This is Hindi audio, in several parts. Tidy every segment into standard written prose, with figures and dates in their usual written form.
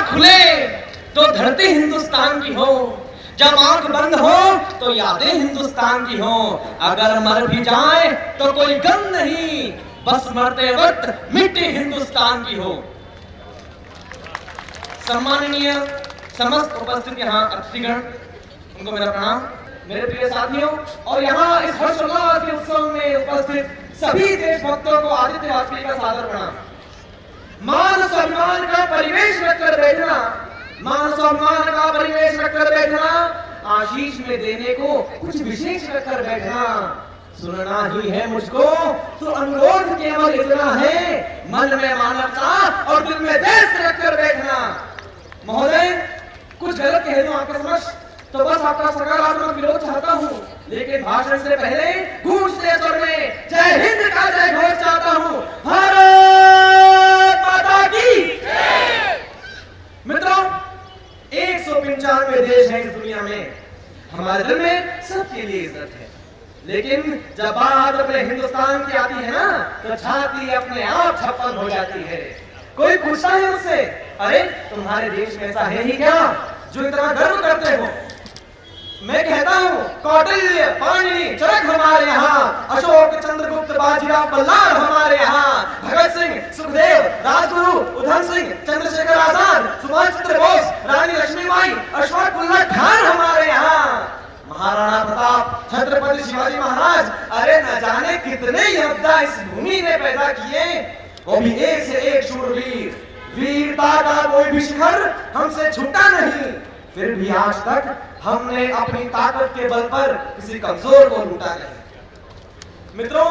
आंख खुले तो धरती हिंदुस्तान की हो, जब आंख बंद हो तो यादें हिंदुस्तान की हो। अगर मर भी जाए तो कोई गम नहीं, बस मरते वक्त मिट्टी हिंदुस्तान की हो। सम्माननीय समस्त उपस्थित यहाँ अतिथिगण, उनको मेरा प्रणाम। मेरे प्रिय साथियों, और यहाँ इस हर्षोल्लास के उत्सव में उपस्थित सभी देशभक्तों को आदित्य वाजपेयी का सादर प्रणाम। मान सम्मान का परिवेश रखकर बैठना, मान सम्मान का परिवेश रखकर बैठना, आशीष में देने को कुछ विशेष रखकर बैठना। सुनना ही है मुझको तो अनुरोध केवल इतना है, मन में मानवता और दिल में देश रखकर बैठना। महोदय, कुछ गलत कह दूं आपके समक्ष तो बस आपका सकारात्मक विरोध चाहता हूं, लेकिन भाषण से पहले गूंजते स्वर में जय हिंद का जय घोष चाहता हूं। भारत माता की जय। मित्रों, 195 देश हैं इस दुनिया में, हमारे दिल में सबके लिए इज्जत है, लेकिन जब बात अपने हिंदुस्तान की आती है ना, तो छाती अपने आप छप्पन हो जाती है। कोई पूछता है मुझसे, अरे तुम्हारे देश में ऐसा है ही क्या जो इतना गर्व करते हो? मैं कहता हूँ, कौटिल्य, पाणिनि, चरक हमारे यहाँ, अशोक, चंद्रगुप्त, बाजीराव, बल्लाल हमारे यहाँ, भगत सिंह, सुखदेव, राजगुरु, उधम सिंह, चंद्रशेखर आजाद, सुभाष चंद्र बोस, रानी लक्ष्मीबाई, अशफाकुल्लाह खान हमारे यहाँ, महाराणा प्रताप, छत्रपति शिवाजी महाराज, अरे न जाने कितने योद्धा इस भूमि ने पैदा किए, वो भी एक से एक शूरवीर। वीरता का कोई भी शिखर हमसे छूटा नहीं, फिर भी आज तक हमने अपनी ताकत के बल पर किसी कमजोर को लूटा नहीं। मित्रों,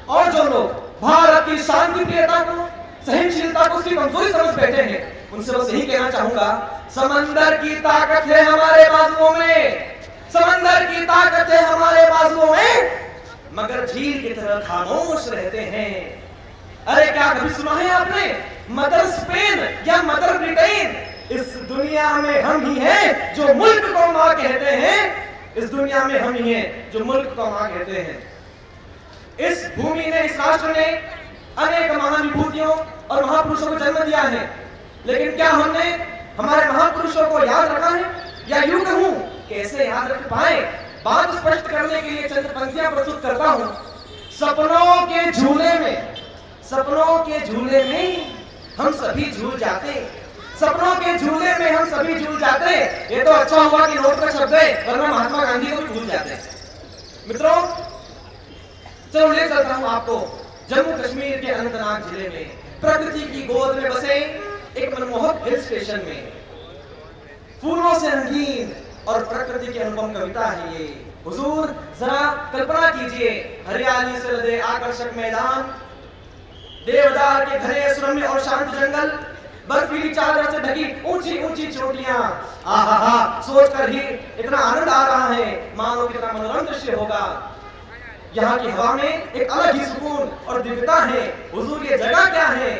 और जो लोग भारत की शांति प्रियता को, सहनशीलता को उसकी कमजोरी समझ बैठे हैं, उनसे बस यही कहना चाहूंगा, समंदर की ताकत है हमारे बाजुओं में, समंदर की ताकत है हमारे बाजुओं में, मगर झील की तरह खामोश रहते हैं। अरे क्या कभी सुना है आपने मदर स्पेन या मदर ब्रिटेन? इस दुनिया में हम ही हैं जो मुल्क को मां कहते हैं, इस दुनिया में हम ही हैं जो मुल्क को मां कहते हैं। इस भूमि ने, इस राष्ट्र ने अनेक महान विभूतियों और महापुरुषों को जन्म दिया है, लेकिन क्या हमने हमारे महापुरुषों को याद रखा है? या यूं कहूं, कैसे याद रख पाए? बात स्पष्ट करने के लिए चंद पंक्तियां प्रस्तुत करता हूं। सपनों के झूले में, सपनों के झूले में हम सभी झूल जाते, सपनों के झूले में हम सभी झूल जाते। ये तो अच्छा हुआ कि नोट का शब्द है, वरना महात्मा गांधी को भी भूल जाते। मित्रों, चलो ले चलता हूं आपको जम्मू कश्मीर के अनंतनाग जिले में, प्रकृति की गोद में बसे एक मनमोहक हिल स्टेशन में। फूलों से रंगीन और प्रकृति की अनुपम कविता है ये। हुजूर, जरा कल्पना कीजिए, हरियाली से लदे आकर्षक मैदान, देवदार के घने सुरम्य और शांत जंगल, बर्फीली चादर से ढकी ऊंची ऊंची चोटियां। आहा, सोचकर ही इतना आनंद आ रहा है, मानो कितना मनोरम दृश्य होगा। यहाँ की हवा में एक अलग ही सुकून और दिव्यता है। हुजूर, ये जगह क्या है?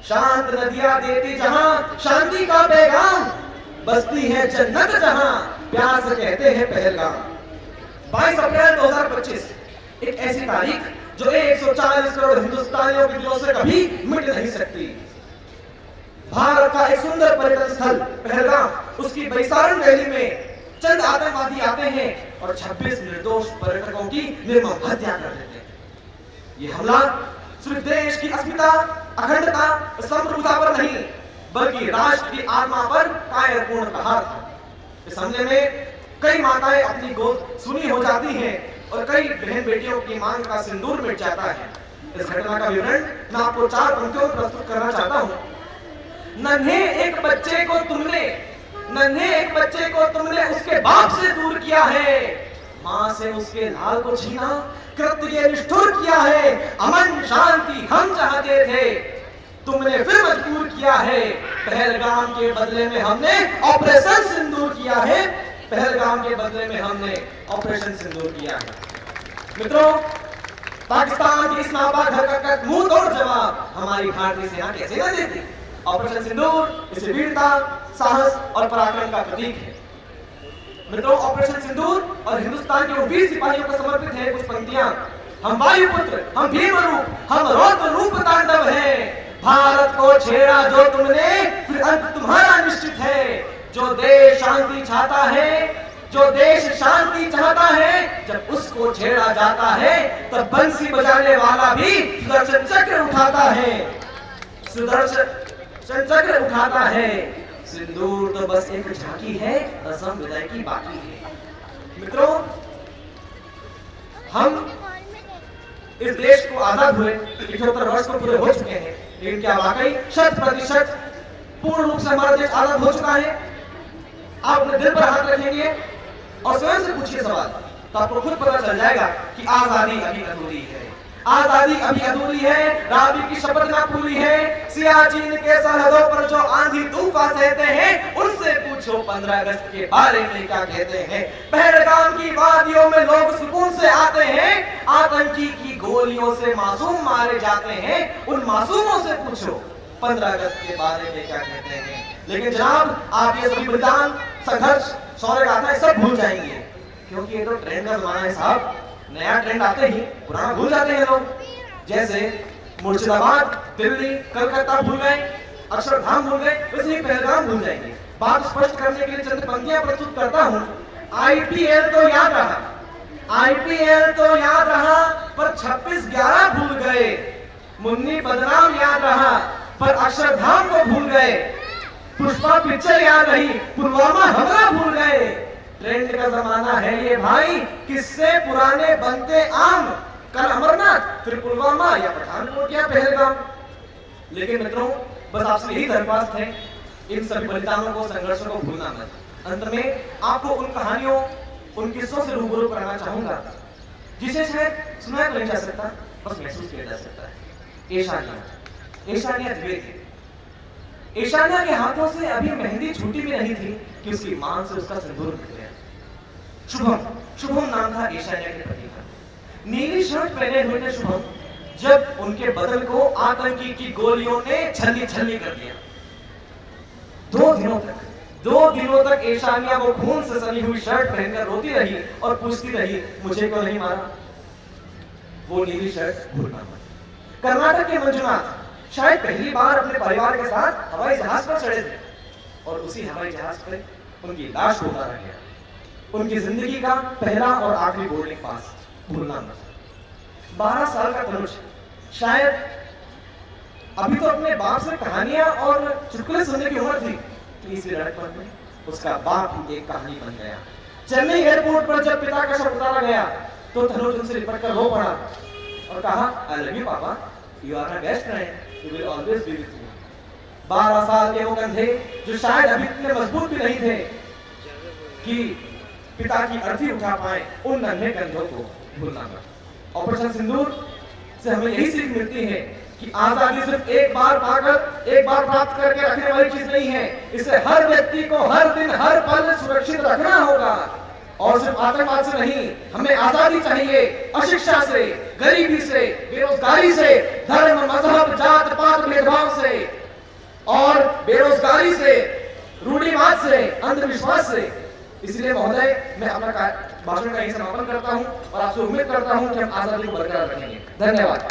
शांत नदियां देती जहां शांति का पैगाम, बसती है जन्नत जहां प्यार से कहते हैं पहलगाम। 22 अप्रैल 2025 एक ऐसी तारीख जो 140 करोड़ हिंदुस्तानियों के दिलों से कभी मिट नहीं सकती। भारत का एक सुंदर पर्यटन स्थल पहलगाम, उसकी बैसारन वैली में चंद आतंकवादी आते हैं और 26 निर्दोष पर्यटकों की निर्मम हत्या कर देते हैं। ये हमला सिर्फ देश की अस्मिता, अखंडता, संप्रभुता पर नहीं, बल्कि राष्ट्र की आत्मा पर कायरपूर्ण प्रहार था। इस हमले में कई माताएं अपनी गोद सुनी हो जाती हैं और कई बहन बेटियों की मांग का सिंदूर मिट जाता है। इस घटना का विवरण मैं आपको 4 पंक्तियों में प्रस्तुत करना चाहता हूँ। नन्हे एक बच्चे को तुमने उसके बाप से दूर किया है, माँ से उसके लाल को छीना, कृत्य ये निष्ठुर किया है। अमन शांति हम चाहते थे, तुमने फिर मजबूर किया है। पहलगाम के बदले में हमने ऑपरेशन सिंदूर किया है, पहलगाम के बदले में हमने ऑपरेशन सिंदूर किया है। मित्रों, पाकिस्तान की इस नापाक हरकत का मुंह तोड़ जवाब हमारी भारतीय सेना कैसे न देती? ऑपरेशन सिंदूर इस वीरता, साहस और पराक्रम का प्रतीक है। मित्रों, ऑपरेशन सिंदूर और हिंदुस्तान के वीर सिपाहियों को समर्पित है कुछ पंक्तियां। हम वायुपुत्र, हम भीम रूप, हम रौद्र रूप तांडव हैं। भारत को छेड़ा जो तुमने, फिर अंत तुम्हारा शांति चाहता है, जो देश शांति चाहता है, जब उसको छेड़ा जाता है तब बंसी बजाने वाला भी सुदर्शन चक्र उठाता है, सुदर्शन चक्र उठाता है। सिंदूर तो बस एक झांकी है, रस्म विदाई की बाकी है। मित्रों, हम इस देश को आजाद हुए 78 वर्ष को पूरे हो चुके हैं, लेकिन क्या वाकई 100% पूर्ण रूप से हमारा देश आजाद हो चुका है? आप अपने दिल पर हाथ रखेंगे और स्वयं से पूछिए सवाल, तो आपको खुद पता चल जाएगा कि आजादी अभी अधूरी है, आजादी अभी अधूरी है, राबी की शपथ ना पूरी है। सियाचिन के सरहदों पर जो आंधी तूफान सहते हैं, उनसे पूछो 15 अगस्त के बारे में क्या कहते हैं। पहलगाम की वादियों में लोग सुकून से आते हैं, आतंकी की गोलियों से मासूम मारे जाते हैं, उन मासूमों से पूछो 15 अगस्त के बारे में क्या कहते हैं। लेकिन जनाब, आप ये सभी बलिदान, संघर्ष, शौर्य गाथाएं सब भूल जाएंगे, क्योंकि ये तो ट्रेंड का जमाना है साहब। नया ट्रेंड आते ही पुराना भूल जाते हैं लोग। जैसे मुर्शिदाबाद, दिल्ली, कलकत्ता भूल गए, अक्षरधाम भूल गए, वैसे ही पहलगाम भूल जाएंगे। बात स्पष्ट करने के लिए चंद पंक्तियां प्रस्तुत करता हूं। आईपीएल तो याद रहा, आईपीएल तो याद रहा, पर 26/11 भूल गए। मुन्नी बदनाम याद रहा, पर अक्षरधाम को भूल गए। पुष्पा पिक्चर याद रही, पुलवामा हमला भूल गए। ट्रेंड का जमाना है ये भाई, किससे पुराने बनते आम। कल अमरनाथ, फिर पुलवामा या पठानकोट या पहलगाम। लेकिन मित्रों, बस आपसे यही दरख्वास्त है, इन सभी बलिदानों को, संघर्षों को भूलना मत। अंत में आपको उन कहानियों, उन किस्सों से रूबरू कराना चाहूंगा जिसे शायद सुना तो नहीं जा सकता, बस महसूस किया जा सकता है। ईशानिया द्विवेदी, ईशानिया के हाथों से अभी मेहंदी छूटी भी नहीं थी कि उसकी मांग से उसका सिंदूर मिट गया। शुभम नाम था ईशानिया के पति का। नीली शर्ट पहने हुए थे शुभम, जब उनके बदन को आतंकी की गोलियों ने छल्ली छल्ली कर दिया। 2 दिनों तक ईशानिया वो खून से सनी हुई शर्ट पहनकर रोती रही और पूछती रही, मुझे क्यों नहीं मारा। वो नीली शर्ट भूलना मत। कर्नाटक के मंजुनाथ शायद पहली बार अपने परिवार के साथ हवाई जहाज पर चढ़े थे और उसी हवाई जहाज पर उनकी लाश को उतारा गया। उनकी जिंदगी का पहला और आखिरी बोर्डिंग पास भूलना मत। 12 साल का तनुज शायद अभी तो अपने बाप से कहानियां और चुटकुले सुनने की उम्र थी, तीसरी लड़कपन में उसका बाप ही एक कहानी बन गया। चेन्नई एयरपोर्ट पर जब पिता का शव उतारा गया तो तनुज उनसे लिपट कर रो पड़ा और कहा, I love you papa, you are my best friend, you will always be with me. 12 साल के वो कंधे जो शायद अभी इतने मजबूत भी नहीं थे कि पिता की अर्थी उठा पाए, उन नन्हे कंधों को भूलना मत। ऑपरेशन सिंदूर से हमें यही सीख मिलती है कि आजादी सिर्फ एक बार पाकर, एक बार प्राप्त करके रखने वाली चीज नहीं है। इसे हर व्यक्ति को हर दिन, हर पल सुरक्षित रखना होगा। और सिर्फ आतंकवाद से नहीं, हमें आजादी चाहिए अशिक्षा से, गरीबी से, बेरोजगारी से, धर्म, मजहब, जात पात भेदभाव से और बेरोजगारी से, रूढ़िवाद से, अंधविश्वास से। इसलिए महोदय, मैं अपना भाषण का यही समापन करता हूं और आपसे उम्मीद करता हूं कि हम आजादी को बरकरार रखेंगे। धन्यवाद।